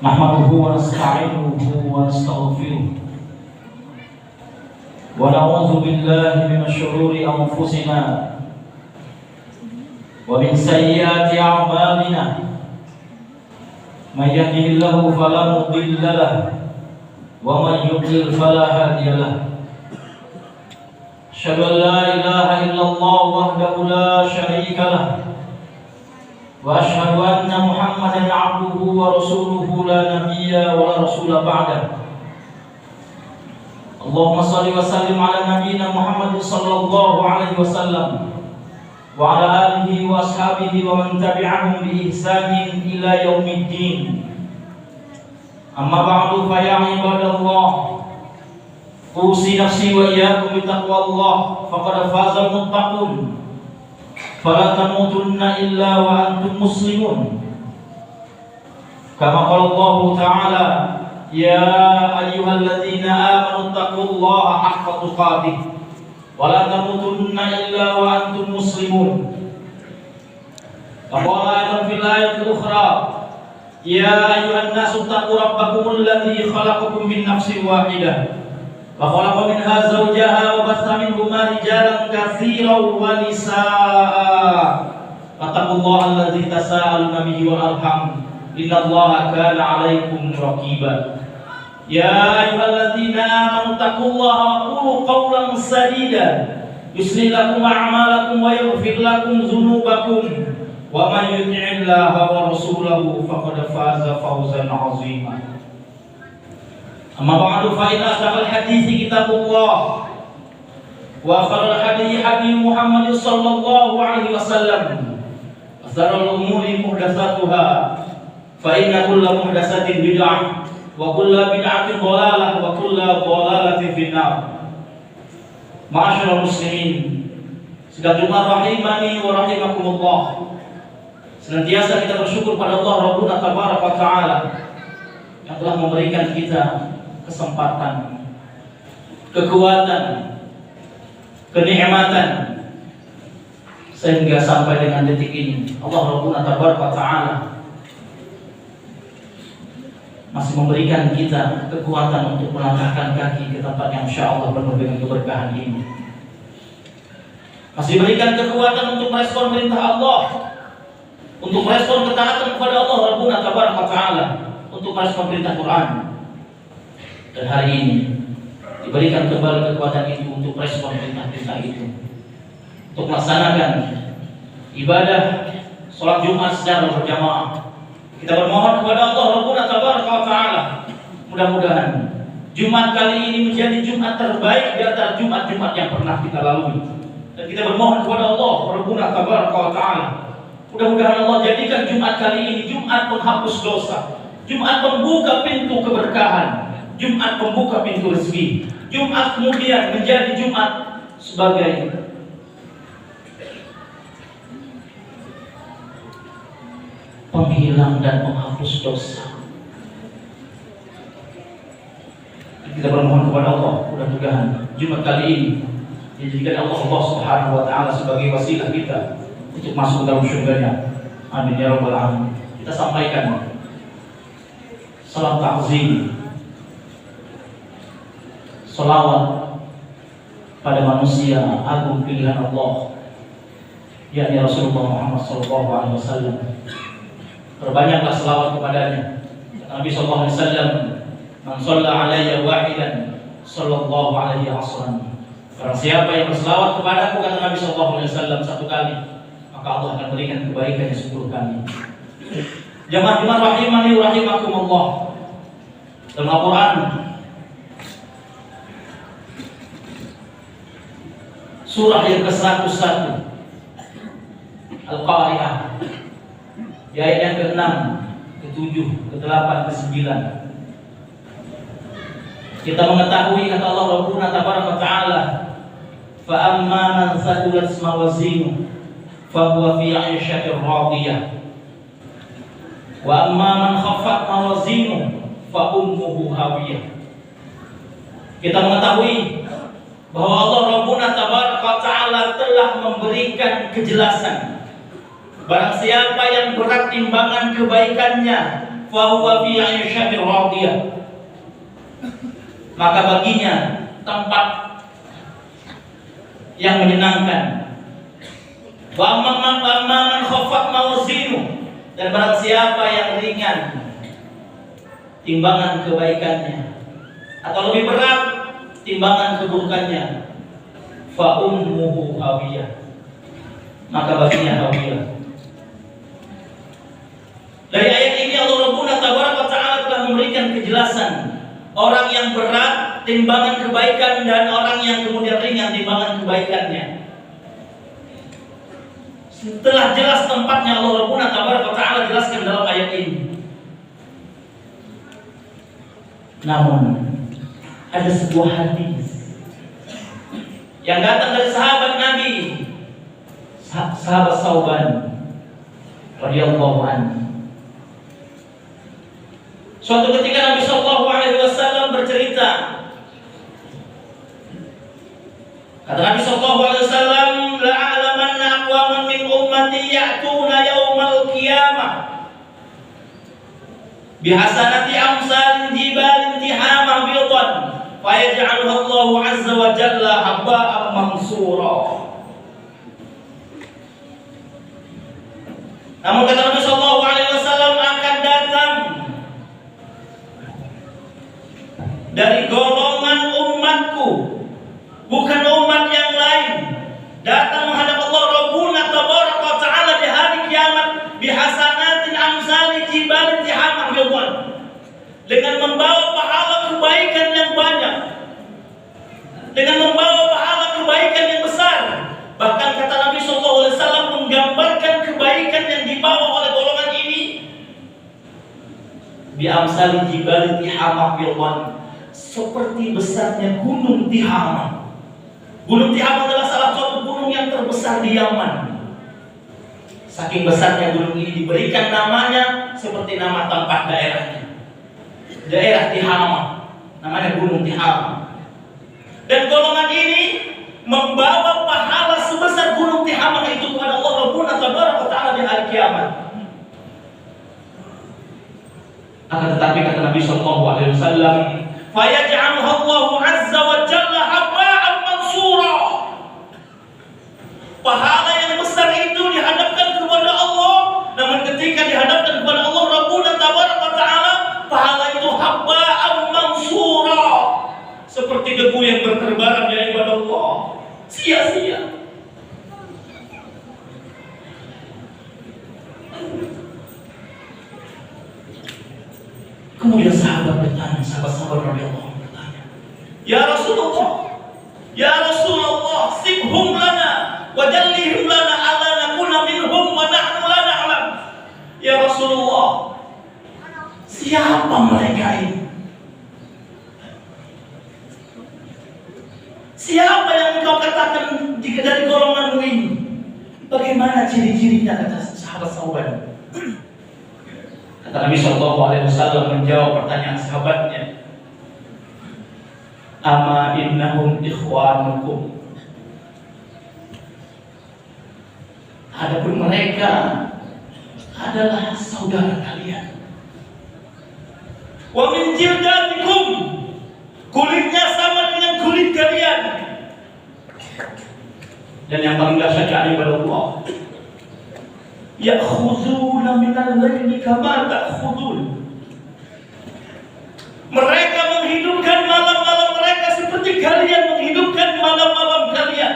نحمده ونستعينه ونستغفره ونعوذ بالله من شرور أنفسنا ومن سيئات أعمالنا من يهده الله فلا مضل له ومن يضلل فلا هادي له أشهد أن لا إله إلا الله وحده لا شريك له وأشهد أن محمدا عبده ورسوله لا نبي ولا رسول بعده اللهم صل وسلم على نبينا محمد صلى الله عليه وسلم وعلى آله وأصحابه ومن تبعهم بإحسان إلى يوم الدين أما بعد فيا عباد الله أوصي نفسي وإياكم بتقوى الله فقد فاز المتقون فلا تموتن إلا وأنتم مسلمون كما قال الله تعالى يا أيها الذين آمنوا اتقوا الله حق تقاته ولا تموتن إلا وأنتم مسلمون وقال أيضا في الآية الأخرى يا أيها الناس اتقوا ربكم الذي خلقكم من نفس واحدة وخلق منها زوجها وبث منهما رجالا كثيرا ونساء واتقوا الله الذي تساءلون به والأرحام إن الله كان عليكم رقيبا يا أيها الذين آمنوا اتقوا الله وقولوا قولا سديدا يصلح لكم أعمالكم ويغفر لكم ذنوبكم ومن يطع الله ورسوله فقد فاز فوزا عظيما أما بعد فإن أصدق الحديث كتاب الله وخير الهدي هدي محمد صلى الله عليه وسلم وشر الأمور محدثاتها فإن كل محدثة بدعة وكل بدعة ضلالة وكل ضلالة في النار. Ma'asyiral muslimin, sedang Jumat rahimani wa rahimakumullah. Senantiasa kita bersyukur pada Allah Rabbuna tabaraka wa taala yang telah memberikan kita kesempatan, kekuatan, kenikmatan sehingga sampai dengan detik ini Allah Rabbuna tabaraka wa taala masih memberikan kita kekuatan untuk melangkahkan kaki ke tempat yang insyaallah penuh dengan keberkahan ini. Masih berikan kekuatan untuk merespon perintah Allah, untuk merespon ketaatan kepada Allah Rabbuna tabaraka wa taala, untuk merespon perintah Quran. Dan hari ini diberikan kembali kekuatan itu untuk respon perintah-perintah itu, untuk melaksanakan ibadah sholat Jumat secara berjamaah. Kita bermohon kepada Allah Rabbuna tabaraka wa taala, mudah-mudahan Jumat kali ini menjadi Jumat terbaik di antara Jumat-Jumat yang pernah kita lalui. Dan kita bermohon kepada Allah Rabbuna tabaraka wa taala, mudah-mudahan Allah jadikan Jumat kali ini Jumat penghapus dosa, Jumat pembuka pintu keberkahan, Jumat pembuka pintu rezeki, Jumat kemudian menjadi Jumat sebagai penghilang dan penghapus dosa. Kita bermohon kepada Allah, mudah-mudahan Jumat kali ini dijadikan Allah Subhanahu wa taala sebagai wasilah kita untuk masuk dalam surganya. Amin ya rabbal alamin. Kita sampaikan salam ta'zim, salawat pada manusia agung pilihan Allah, yakni Rasulullah Muhammad SAW. Perbanyaklah selawat kepadanya. Nabi SAW, man shalla alayya wahidan sallallahu alaihi wasallam. Barang siapa yang berselawat kepadaku, kata Nabi SAW, satu kali, maka Allah akan berikan kebaikannya 10 kali. Jamaah rahimani wa rahimakumullah. Dalam Al-Quran surah yang ke-101 Al-Qari'ah, di ayat yang ke-6, ke-7, ke-8, ke-9, kita mengetahui kata Allah Rabbuna tabaraka wa taala, fa amma man thaqulat mawazinuhu fa huwa fi 'ishatin radiyah wa amma man khaffat mawazinuhu fa ummuhu hawiyah. Kita mengetahui bahwa Allah Rabbuna tabaraka wa taala telah memberikan kejelasan. Barang siapa yang berat timbangan kebaikannya, fa huwa fi 'aishatin radiyah. Maka baginya tempat yang menyenangkan. Wa man khaffat mawazinu, dan barang siapa yang ringan timbangan kebaikannya atau lebih berat timbangan keburukannya, fa ummuhu hawiyah, maka baginya hawiyah. Dari ayat ini Allah Rabbuna Tabaraka Ta'ala telah memberikan kejelasan orang yang berat timbangan kebaikan dan orang yang kemudian ringan timbangan kebaikannya. Setelah jelas tempatnya Allah Rabbuna Tabaraka Ta'ala jelaskan dalam ayat ini. Namun ada sebuah hadis yang datang dari sahabat Nabi, sahabat Sauban radhiyallahu anhu. Suatu ketika Nabi sallallahu alaihi wasallam bercerita, kata Nabi sallallahu alaihi wasallam, la a'lamanna aqwaman min ummati ya'tuna yaumal qiyamah bihasanati amsalin jibalin tihamah bidan fayaj'aluha Allahu azza wa jalla habba'an mansura. Namun kata Nabi sallallahu alaihi wasallam, akan datang dari golongan umatku, bukan umat yang lain, datang menghadap Allah Rabbuna Tabaraka wa Ta'ala di hari kiamat bihasanatin amsali jibalin tihamah bidan, dengan membawa pahala kebaikan yang banyak, dengan membawa pahala kebaikan yang besar. Bahkan kata Nabi SAW menggambarkan kebaikan yang dibawa oleh golongan ini bi amsali jibalin tihamah bidan, seperti besarnya gunung Tihamah. Gunung Tihamah adalah salah satu gunung yang terbesar di Yaman. Saking besarnya gunung ini diberikan namanya seperti nama tempat daerahnya, daerah Tihamah, namanya Gunung Tihamah. Dan golongan ini membawa pahala sebesar Gunung Tihamah itu kepada Allah Rabbuna Tabaraka Ta'ala di hari kiamat. Akan tetapi kata Nabi sallallahu alaihi wasallam, fayaj'aluha Allahu azza wa jalla habba'an mansura. Pahala yang besar itu dihadapkan kepada Allah, namun ketika dihadapkan kepada Allah Rabbuna Tabaraka Ta'ala, pahala itu habba'an mansura, seperti debu yang berterbaran dari ibadah Allah, sia-sia. Kemudian sahabat bertanya, sahabat-sahabat radhiyallahu anhu bertanya, ya Rasulullah, sibhum lana wa jallihim lana ala nakuna minhum wa nahnu la na'lam. Ya Rasulullah, siapa mereka ini? Siapa yang engkau katakan jika dari golonganmu ini? Bagaimana ciri-cirinya, kata sahabat-sahabat? Kata Nabi sallallahu alaihi wasallam menjawab pertanyaan sahabatnya, ama innahum ikhwanukum. Adapun mereka adalah saudara kalian. Wa min jildatikum, kulitnya sama dengan kulit kalian. Dan yang paling dahsyat ibadah Allah, ya'khuduna minal laili kama ta'khudun. Mereka menghidupkan malam-malam mereka seperti kalian menghidupkan malam-malam kalian.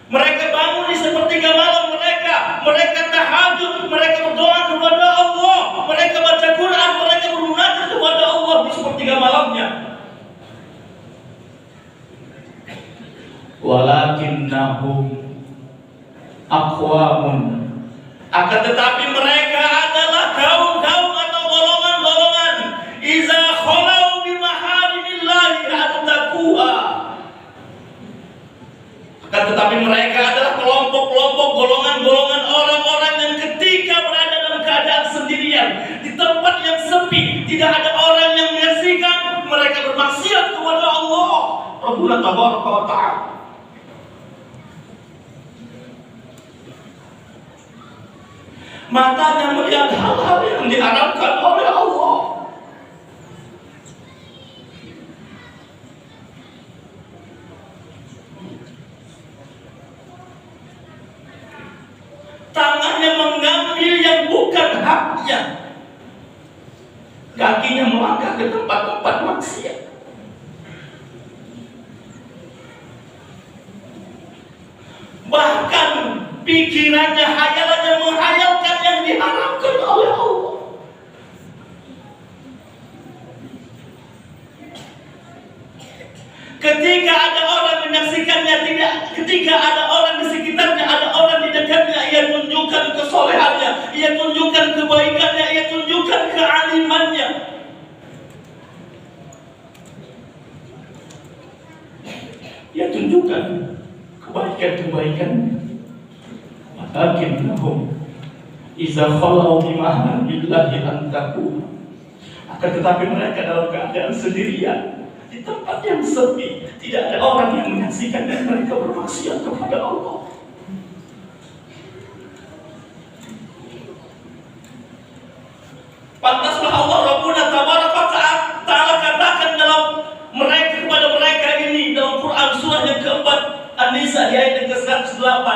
Mereka bangun di sepertiga malam mereka, mereka tahajud, mereka berdoa kepada Allah, mereka baca Quran, mereka bermunajat kepada Allah di sepertiga malamnya. Walakinnahum aqwamun, akan tetapi mereka adalah kaum-kaum atau golongan-golongan iza khalau bi maharimillahi attaqwa. Akan tetapi mereka adalah kelompok-kelompok, golongan-golongan orang-orang yang ketika berada dalam keadaan sendirian di tempat yang sepi, tidak ada orang yang menyaksikan, mereka bermaksiat kepada Allah Rabbuna Tabaraka wa Ta'ala. Matanya melihat hal-hal yang diharapkan oleh melangkah ke tempat-tempat maksiat. Bahkan pikirannya, hayalannya menghayalkan yang diharamkan oleh Allah. Ketika ada orang menyaksikannya, ketika ada orang di sekitarnya, ada orang di dekatnya, ia tunjukkan kesolehannya, ia tunjukkan kebaikannya, ia tunjukkan kealimannya. Ia tunjukkan kebaikan-kebaikannya. Walakinnahum idza khalau bimahabillahi an takun. Akan tetapi mereka dalam keadaan sendirian di tempat yang sepi, tidak ada orang yang menyaksikan dan mereka bermaksiat kepada Allah. Pantaslah Allah Rabbuna Tabaraka Ta'ala katakan dalam mereka, kepada mereka ini dalam Quran surah yang keempat An-Nisa di ayat yang ke-108,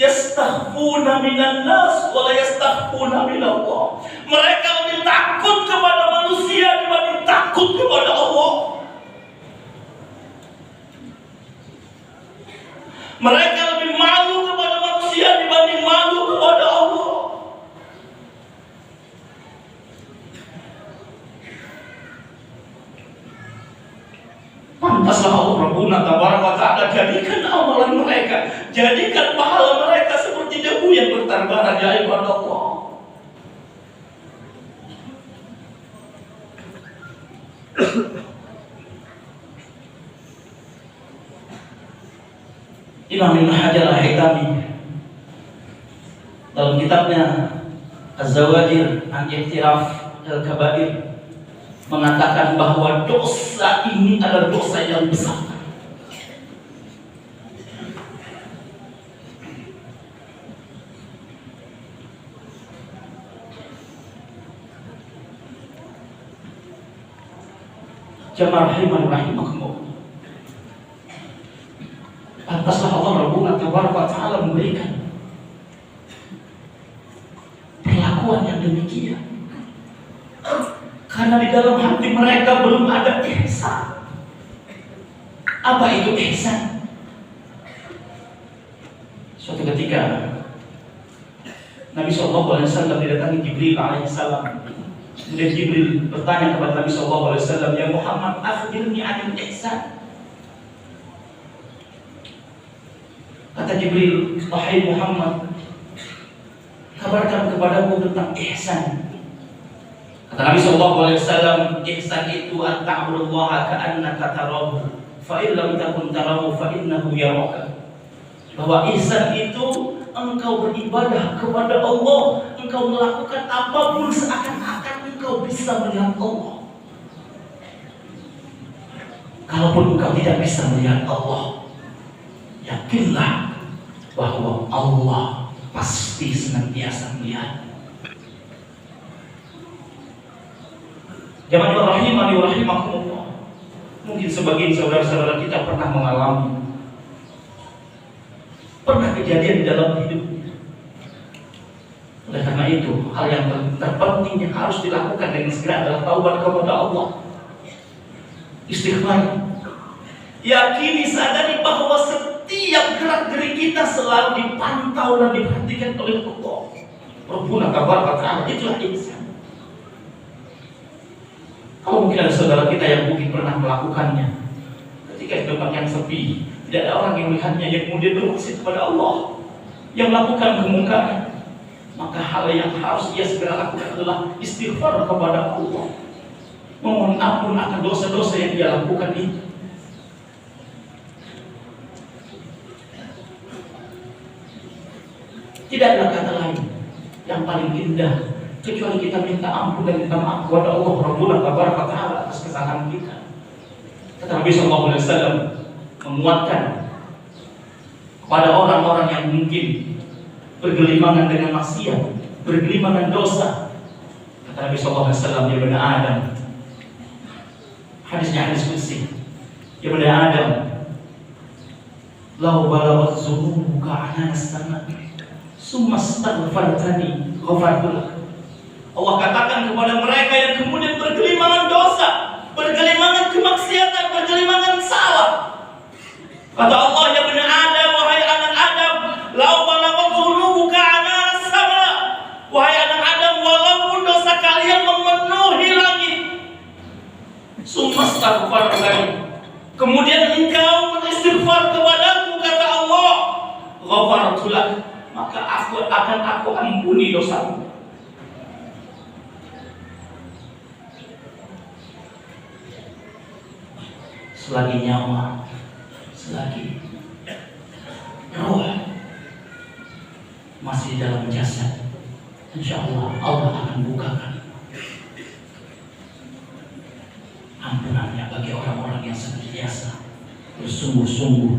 yastakhfuna minan nas wa la yastakhfuna minallah. Mereka lebih takut kepada manusia dibanding takut kepada Allah. Mereka lebih malu kepada manusia dibanding malu kepada Allah. Pantaslah Allah Rabbuna Tabaraka Ta'ala jadikan amalan mereka, jadikan pahala mereka seperti debu yang berterbangan di hadapan Allah. Imam Ibn Hajar Al-Haytami dalam kitabnya Az-Zawajir an Iqtiraf al-Kabair mengatakan bahwa dosa ini adalah dosa yang besar. Jamaah rahimakumullah. Pantaslah Allah Rabbuna Tabaraka Ta'ala memberikan perlakuan yang demikian. Karena di dalam hati mereka belum ada ihsan. Apa itu ihsan? Suatu ketika Nabi SAW didatangi Jibril alaihissalam. Kemudian Jibril bertanya kepada Nabi SAW, ya Muhammad, akhbirni anil ihsan. Kata Jibril, wahai Muhammad, kabarkan kepadaku tentang ihsan. Kata Nabi SAW, ihsan itu an ta'budullaha ka'annaka tarahu, fa in lam takun tarahu fa innahu yaraka. Bahwa ihsan itu engkau beribadah kepada Allah, engkau melakukan apapun seakan-akan engkau bisa melihat Allah. Kalaupun engkau tidak bisa melihat Allah, yakinlah bahwa Allah pasti senantiasa melihat. Jamaah rahimani wa rahimakumullah. Mungkin sebagian saudara-saudara kita pernah mengalami, pernah kejadian di dalam hidupnya. Oleh karena itu, hal yang terpenting yang harus dilakukan dengan segera adalah taubat kepada Allah, istighfar. Yakini, sadari bahwa setiap gerak-gerik kita selalu dipantau dan diperhatikan oleh Allah Rabbuna Tabaraka Ta'ala. Itulah ihsan. Kalau mungkin ada saudara kita yang mungkin pernah melakukannya, ketika di tempat yang sepi, tidak ada orang yang melihatnya, yang kemudian bermaksiat kepada Allah, yang melakukan kemungkaran, maka hal yang harus ia segera lakukan adalah istighfar kepada Allah, memohon ampun akan dosa-dosa yang dia lakukan itu. Tidak ada kata lain yang paling indah kecuali kita minta ampun dan minta maaf kepada Allah Rabbuna Tabaraka Ta'ala atas kesalahan kita. Kata Nabi SAW menguatkan kepada orang-orang yang mungkin bergelimangan dengan maksiat, bergelimangan dosa. Kata Nabi SAW, ya bani Adam, hadisnya hadis qudsi, ya bani Adam, lau balaghat dzunubuka 'anana as-sama' summa astaghfartani ghafartu lak. Allah katakan kepada mereka yang kemudian bergelimangan dosa, bergelimangan kemaksiatan, bergelimangan salah. Kata Allah, ya bani Adam, wahai anak Adam, lau balaghat dzunubuka anana sama. Wahai anak Adam, walaupun dosa kalian memenuhi langit, sumastaghfirullah, kemudian engkau beristighfar kepadaku, kata Allah, ghafartu lak, maka aku ampuni dosamu. Selagi nyawa, selagi roh masih dalam jasad, insya Allah Allah akan bukakan ampunannya bagi orang-orang yang senantiasa bersungguh-sungguh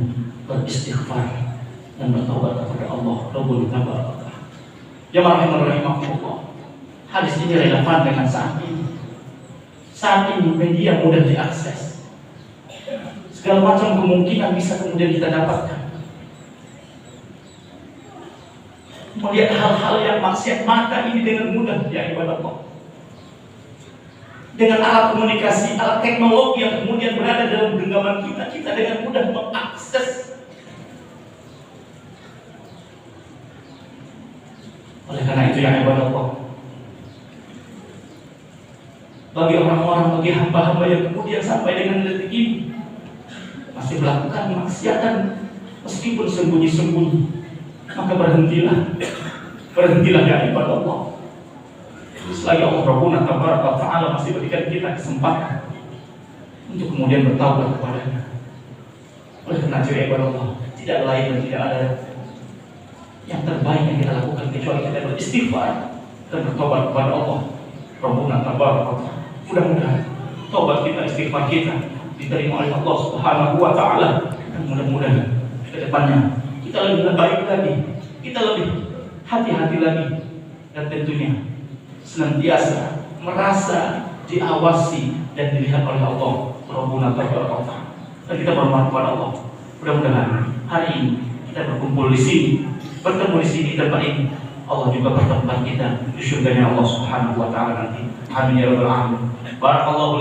beristighfar dan bertobat kepada Allah Rabbul Tabaraka. Ya rahimahullah. Hadis ini relevan dengan saat ini. Saat ini media mudah diakses. Segala macam kemungkinan bisa kemudian kita dapatkan. Melihat hal-hal yang maksiat mata ini dengan mudah, ya ibadah Allah. Dengan alat komunikasi, alat teknologi yang kemudian berada dalam genggaman kita dengan mudah mengakses. Oleh karena itu, ya ibadah Allah, bagi orang-orang, bagi hamba-hamba yang kemudian sampai dengan detik ini masih melakukan maksiatan meskipun sembunyi-sembunyi, maka berhentilah ya ibadah Allah. Selagi Allah Rabbuna Tabaraka Ta'ala masih berikan kita kesempatan untuk kemudian bertaubat kepadanya. Oleh karena itu ya ibadah Allah, tidak lain dan tidak ada yang terbaik yang kita lakukan kecuali kita beristighfar dan bertobat kepada Allah Rabbuna Tabaraka Ta'ala. Mudah-mudahan tobat kita, istighfar kita diterima oleh Allah Subhanahu wa Ta'ala, dan mudah-mudahan ke depannya kita lebih baik lagi, kita lebih hati-hati lagi, dan tentunya senantiasa merasa diawasi dan dilihat oleh Allah Rabbuna Tabaraka Ta'ala. Dan kita bermohon kepada Allah, mudah-mudahan hari ini kita berkumpul di sini, bertemu di sini, tempat ini Allah juga bertempat kita di surganya Allah Subhanahu wa Ta'ala nanti. Amin ya rabbal alamin. Barakallahu